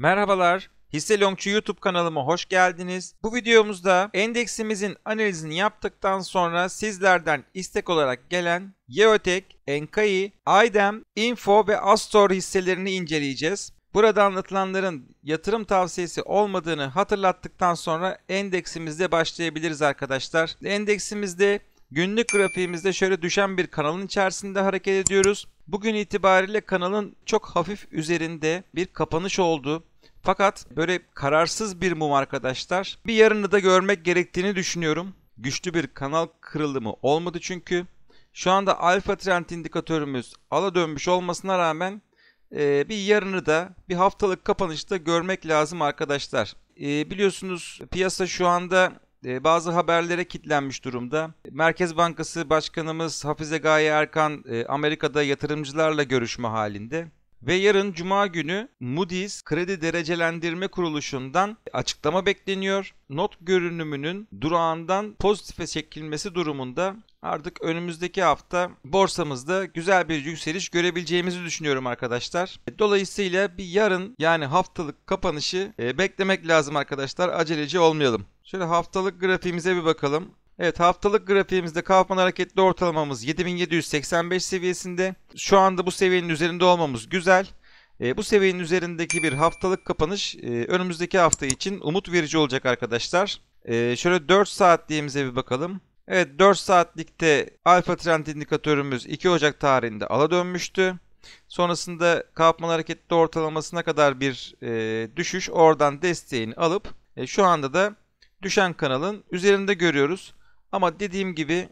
Merhabalar, Hisse Longçu YouTube kanalıma hoş geldiniz. Bu videomuzda endeksimizin analizini yaptıktan sonra sizlerden istek olarak gelen Yeotek, Enkai, Aydem, Info ve Astor hisselerini inceleyeceğiz. Burada anlatılanların yatırım tavsiyesi olmadığını hatırlattıktan sonra endeksimizde başlayabiliriz arkadaşlar. Endeksimizde günlük grafiğimizde şöyle düşen bir kanalın içerisinde hareket ediyoruz. Bugün itibariyle kanalın çok hafif üzerinde bir kapanış oldu. Fakat böyle kararsız bir mum arkadaşlar. Bir yarını da görmek gerektiğini düşünüyorum. Güçlü bir kanal kırılımı olmadı çünkü. Şu anda alfa trend indikatörümüz ala dönmüş olmasına rağmen bir yarını da bir haftalık kapanışta görmek lazım arkadaşlar. Biliyorsunuz piyasa şu anda bazı haberlere kilitlenmiş durumda. Merkez Bankası Başkanımız Hafize Gaye Erkan Amerika'da yatırımcılarla görüşme halinde. Ve yarın Cuma günü Moody's Kredi Derecelendirme Kuruluşu'ndan açıklama bekleniyor. Not görünümünün durağından pozitife çekilmesi durumunda artık önümüzdeki hafta borsamızda güzel bir yükseliş görebileceğimizi düşünüyorum arkadaşlar. Dolayısıyla bir yarın yani haftalık kapanışı beklemek lazım arkadaşlar. Aceleci olmayalım. Şöyle haftalık grafiğimize bir bakalım. Evet, haftalık grafiğimizde Kaufman hareketli ortalamamız 7785 seviyesinde. Şu anda bu seviyenin üzerinde olmamız güzel. Bu seviyenin üzerindeki bir haftalık kapanış önümüzdeki hafta için umut verici olacak arkadaşlar. Şöyle 4 saatliğimize bir bakalım. Evet, 4 saatlikte alfa trend indikatörümüz 2 Ocak tarihinde ala dönmüştü. Sonrasında Kaufman hareketli ortalamasına kadar bir düşüş, oradan desteğini alıp şu anda da düşen kanalın üzerinde görüyoruz. Ama dediğim gibi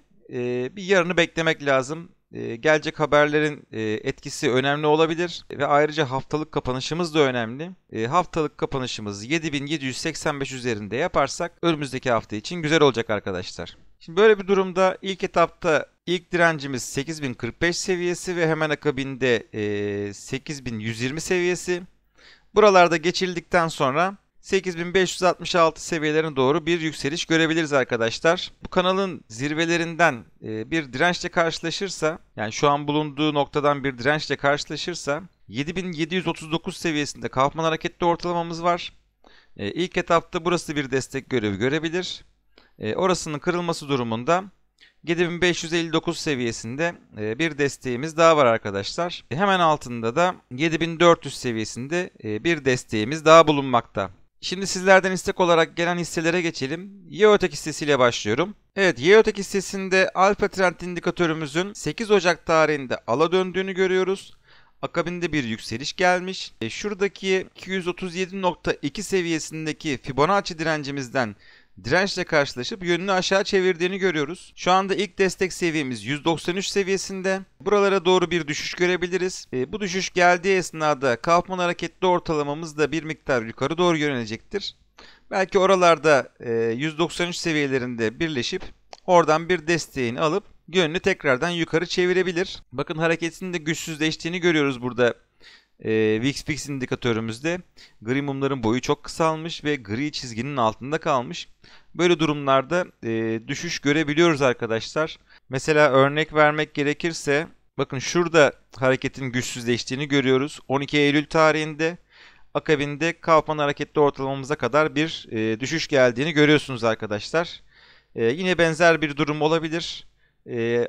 bir yarını beklemek lazım. Gelecek haberlerin etkisi önemli olabilir ve ayrıca haftalık kapanışımız da önemli. Haftalık kapanışımız 7785 üzerinde yaparsak önümüzdeki hafta için güzel olacak arkadaşlar. Şimdi böyle bir durumda ilk etapta ilk direncimiz 8045 seviyesi ve hemen akabinde 8120 seviyesi. Buralarda geçildikten sonra 8566 seviyelerine doğru bir yükseliş görebiliriz arkadaşlar. Bu kanalın zirvelerinden bir dirençle karşılaşırsa, yani şu an bulunduğu noktadan bir dirençle karşılaşırsa 7739 seviyesinde Kaufman hareketli ortalamamız var. İlk etapta burası bir destek görevi görebilir. Orasının kırılması durumunda 7559 seviyesinde bir desteğimiz daha var arkadaşlar. Hemen altında da 7400 seviyesinde bir desteğimiz daha bulunmakta. Şimdi sizlerden istek olarak gelen hisselere geçelim. Yeotek hissesiyle başlıyorum. Evet, Yeotek hissesinde alfa trend indikatörümüzün 8 Ocak tarihinde ala döndüğünü görüyoruz. Akabinde bir yükseliş gelmiş. Şuradaki 237.2 seviyesindeki Fibonacci direncimizden dirençle karşılaşıp yönünü aşağı çevirdiğini görüyoruz. Şu anda ilk destek seviyemiz 193 seviyesinde. Buralara doğru bir düşüş görebiliriz. Bu düşüş geldiği esnada Kaufman hareketli ortalamamız da bir miktar yukarı doğru yönelecektir. Belki oralarda 193 seviyelerinde birleşip oradan bir desteğini alıp yönünü tekrardan yukarı çevirebilir. Bakın hareketinin de güçsüzleştiğini görüyoruz burada. VIX indikatörümüzde gri mumların boyu çok kısalmış ve gri çizginin altında kalmış. Böyle durumlarda düşüş görebiliyoruz arkadaşlar. Mesela örnek vermek gerekirse bakın şurada hareketin güçsüzleştiğini görüyoruz. 12 Eylül tarihinde akabinde Kaufman hareketli ortalamamıza kadar bir düşüş geldiğini görüyorsunuz arkadaşlar. Yine benzer bir durum olabilir.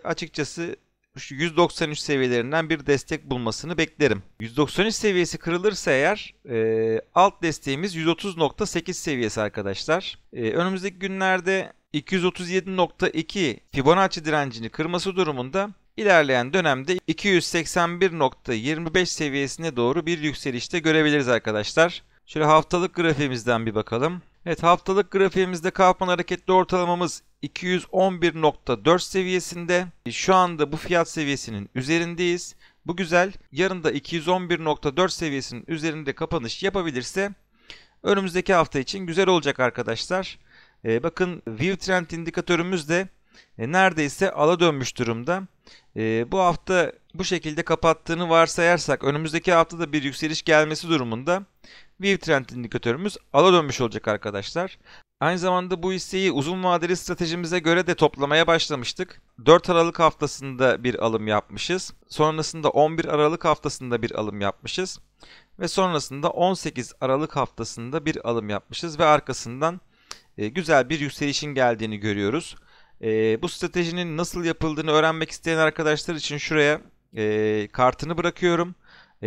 Açıkçası şu 193 seviyelerinden bir destek bulmasını beklerim. 193 seviyesi kırılırsa eğer alt desteğimiz 130.8 seviyesi arkadaşlar. Önümüzdeki günlerde 237.2 Fibonacci direncini kırması durumunda ilerleyen dönemde 281.25 seviyesine doğru bir yükselişte görebiliriz arkadaşlar. Şöyle haftalık grafiğimizden bir bakalım. Evet, haftalık grafiğimizde Kaufman hareketli ortalamamız 211.4 seviyesinde. Şu anda bu fiyat seviyesinin üzerindeyiz. Bu güzel. Yarın da 211.4 seviyesinin üzerinde kapanış yapabilirse önümüzdeki hafta için güzel olacak arkadaşlar. Bakın View Trend indikatörümüz de neredeyse ala dönmüş durumda. Bu hafta bu şekilde kapattığını varsayarsak önümüzdeki hafta da bir yükseliş gelmesi durumunda View Trend indikatörümüz ala dönmüş olacak arkadaşlar. Aynı zamanda bu hisseyi uzun vadeli stratejimize göre de toplamaya başlamıştık. 4 Aralık haftasında bir alım yapmışız. Sonrasında 11 Aralık haftasında bir alım yapmışız. Ve sonrasında 18 Aralık haftasında bir alım yapmışız ve arkasından güzel bir yükselişin geldiğini görüyoruz. Bu stratejinin nasıl yapıldığını öğrenmek isteyen arkadaşlar için şuraya kartını bırakıyorum.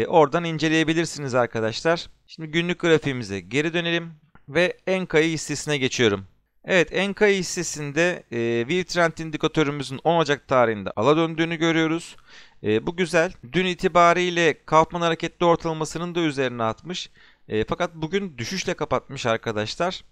Oradan inceleyebilirsiniz arkadaşlar. Şimdi günlük grafiğimize geri dönelim ve Enka'yı hissesine geçiyorum. Evet, Enka hissesinde Wheel Trend indikatörümüzün 10 Ocak tarihinde ala döndüğünü görüyoruz. Bu güzel. Dün itibariyle Kaufman hareketli ortalamasının da üzerine atmış. Fakat bugün düşüşle kapatmış arkadaşlar.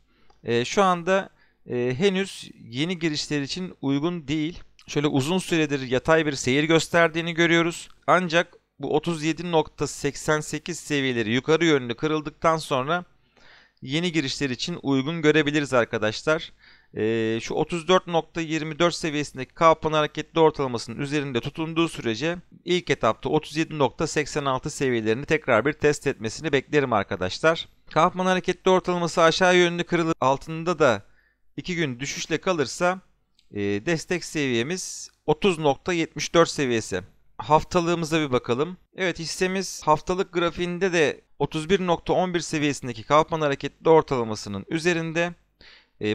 Şu anda henüz yeni girişler için uygun değil. Şöyle uzun süredir yatay bir seyir gösterdiğini görüyoruz. Ancak bu 37.88 seviyeleri yukarı yönlü kırıldıktan sonra yeni girişler için uygun görebiliriz arkadaşlar. Şu 34.24 seviyesindeki Kaufman hareketli ortalamasının üzerinde tutunduğu sürece ilk etapta 37.86 seviyelerini tekrar bir test etmesini beklerim arkadaşlar. Kaufman hareketli ortalaması aşağı yönlü kırılıp altında da 2 gün düşüşle kalırsa destek seviyemiz 30.74 seviyesi. Haftalığımıza bir bakalım. Evet, hissemiz haftalık grafiğinde de 31.11 seviyesindeki Kaufman hareketli ortalamasının üzerinde.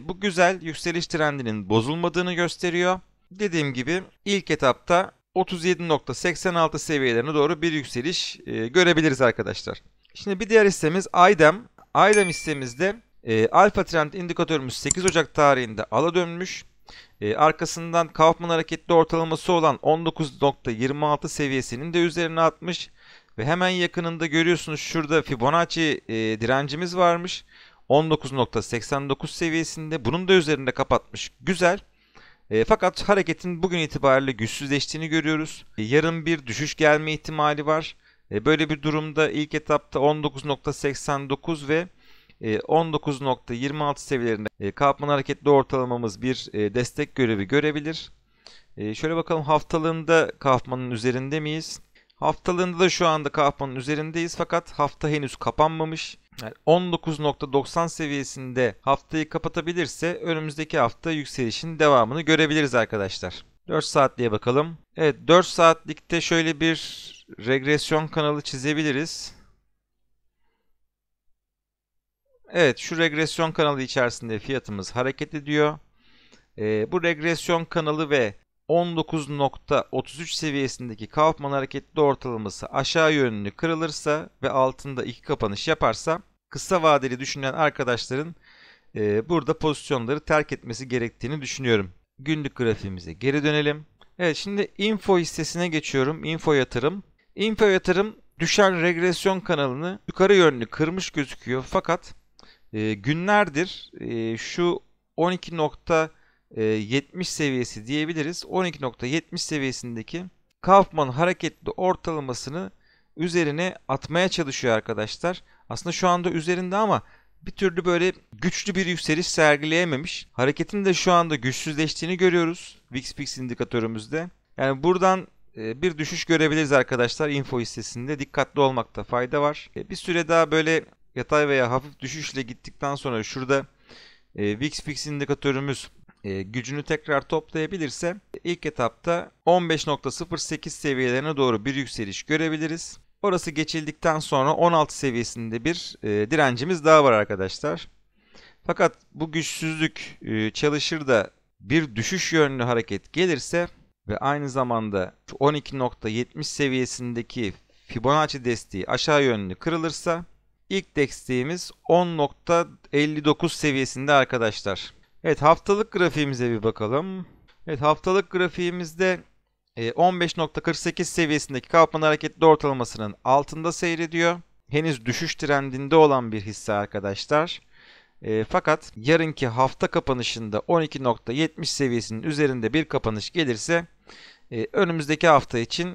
Bu güzel yükseliş trendinin bozulmadığını gösteriyor. Dediğim gibi ilk etapta 37.86 seviyelerine doğru bir yükseliş görebiliriz arkadaşlar. Şimdi bir diğer hissemiz Aydem. Aydem hissemizde Alfa Trend indikatörümüz 8 Ocak tarihinde ala dönmüş. Arkasından Kaufman hareketli ortalaması olan 19.26 seviyesinin de üzerine atmış. Ve hemen yakınında görüyorsunuz şurada Fibonacci direncimiz varmış. 19.89 seviyesinde. Bunun da üzerinde kapatmış. Güzel. Fakat hareketin bugün itibariyle güçsüzleştiğini görüyoruz. Yarın bir düşüş gelme ihtimali var. Böyle bir durumda ilk etapta 19.89 ve 19.26 seviyelerinde Kaufman hareketli ortalamamız bir destek görevi görebilir. Şöyle bakalım, haftalığında Kaufman'ın üzerinde miyiz? Haftalığında da şu anda Kaufman'ın üzerindeyiz fakat hafta henüz kapanmamış. Yani 19.90 seviyesinde haftayı kapatabilirse önümüzdeki hafta yükselişin devamını görebiliriz arkadaşlar. 4 saatliğe bakalım. Evet, 4 saatlikte şöyle bir regresyon kanalı çizebiliriz. Evet, şu regresyon kanalı içerisinde fiyatımız hareket ediyor. Bu regresyon kanalı ve 19.33 seviyesindeki Kaufman hareketli ortalaması aşağı yönlü kırılırsa ve altında iki kapanış yaparsa kısa vadeli düşünen arkadaşların burada pozisyonları terk etmesi gerektiğini düşünüyorum. Günlük grafiğimize geri dönelim. Evet, şimdi Info hissesine geçiyorum. Info Yatırım. Info Yatırım düşen regresyon kanalını yukarı yönlü kırmış gözüküyor fakat günlerdir şu 12.70 seviyesi diyebiliriz. 12.70 seviyesindeki Kaufman hareketli ortalamasını üzerine atmaya çalışıyor arkadaşlar. Aslında şu anda üzerinde ama bir türlü böyle güçlü bir yükseliş sergileyememiş. Hareketin de şu anda güçsüzleştiğini görüyoruz VIX/Pix indikatörümüzde. Yani buradan bir düşüş görebiliriz arkadaşlar Info hissesinde. Dikkatli olmakta fayda var. Bir süre daha böyle yatay veya hafif düşüşle gittikten sonra şurada VIX/Pix indikatörümüz gücünü tekrar toplayabilirse ilk etapta 15.08 seviyelerine doğru bir yükseliş görebiliriz. Orası geçildikten sonra 16 seviyesinde bir direncimiz daha var arkadaşlar. Fakat bu güçsüzlük çalışır da bir düşüş yönlü hareket gelirse ve aynı zamanda 12.70 seviyesindeki Fibonacci desteği aşağı yönlü kırılırsa ilk desteğimiz 10.59 seviyesinde arkadaşlar. Evet, haftalık grafiğimize bir bakalım. Evet, haftalık grafiğimizde 15.48 seviyesindeki Kaufman hareketli ortalamasının altında seyrediyor. Henüz düşüş trendinde olan bir hisse arkadaşlar. Fakat yarınki hafta kapanışında 12.70 seviyesinin üzerinde bir kapanış gelirse önümüzdeki hafta için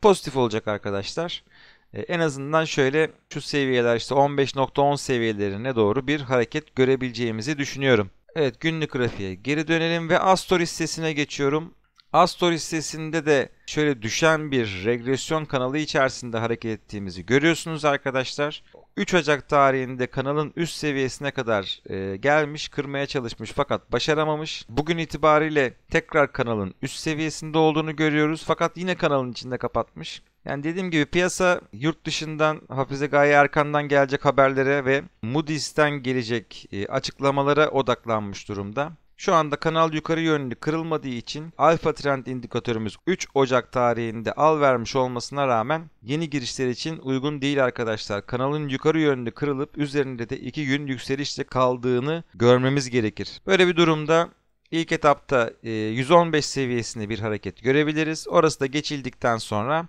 pozitif olacak arkadaşlar. En azından şöyle şu seviyeler işte 15.10 seviyelerine doğru bir hareket görebileceğimizi düşünüyorum. Evet, günlük grafiğe geri dönelim ve Astor hissesine geçiyorum. Astor hissesinde de şöyle düşen bir regresyon kanalı içerisinde hareket ettiğimizi görüyorsunuz arkadaşlar. 3 Ocak tarihinde kanalın üst seviyesine kadar gelmiş, kırmaya çalışmış fakat başaramamış. Bugün itibariyle tekrar kanalın üst seviyesinde olduğunu görüyoruz fakat yine kanalın içinde kapatmış. Yani dediğim gibi piyasa yurt dışından Hafize Gaye Erkan'dan gelecek haberlere ve Moody's'ten gelecek açıklamalara odaklanmış durumda. Şu anda kanal yukarı yönlü kırılmadığı için Alfa Trend indikatörümüz 3 Ocak tarihinde al vermiş olmasına rağmen yeni girişler için uygun değil arkadaşlar. Kanalın yukarı yönlü kırılıp üzerinde de 2 gün yükselişte kaldığını görmemiz gerekir. Böyle bir durumda İlk etapta 115 seviyesinde bir hareket görebiliriz. Orası da geçildikten sonra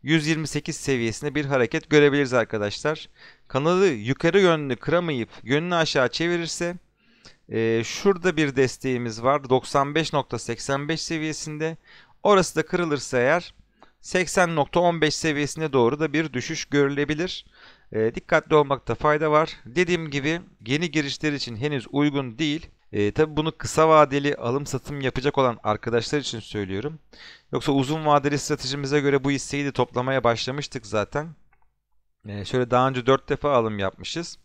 128 seviyesinde bir hareket görebiliriz arkadaşlar. Kanalı yukarı yönlü kıramayıp yönünü aşağı çevirirse şurada bir desteğimiz var 95.85 seviyesinde. Orası da kırılırsa eğer 80.15 seviyesine doğru da bir düşüş görülebilir. Dikkatli olmakta fayda var. Dediğim gibi yeni girişler için henüz uygun değil. Tabii bunu kısa vadeli alım satım yapacak olan arkadaşlar için söylüyorum. Yoksa uzun vadeli stratejimize göre bu hisseyi de toplamaya başlamıştık zaten. Şöyle daha önce 4 defa alım yapmışız.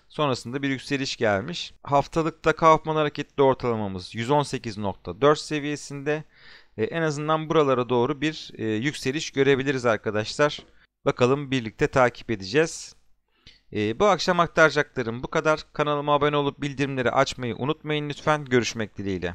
Sonrasında bir yükseliş gelmiş. Haftalıkta Kaufman hareketli ortalamamız 118.4 seviyesinde. En azından buralara doğru bir yükseliş görebiliriz arkadaşlar. Bakalım birlikte takip edeceğiz. Bu akşam aktaracaklarım bu kadar. Kanalıma abone olup bildirimleri açmayı unutmayın lütfen. Görüşmek dileğiyle.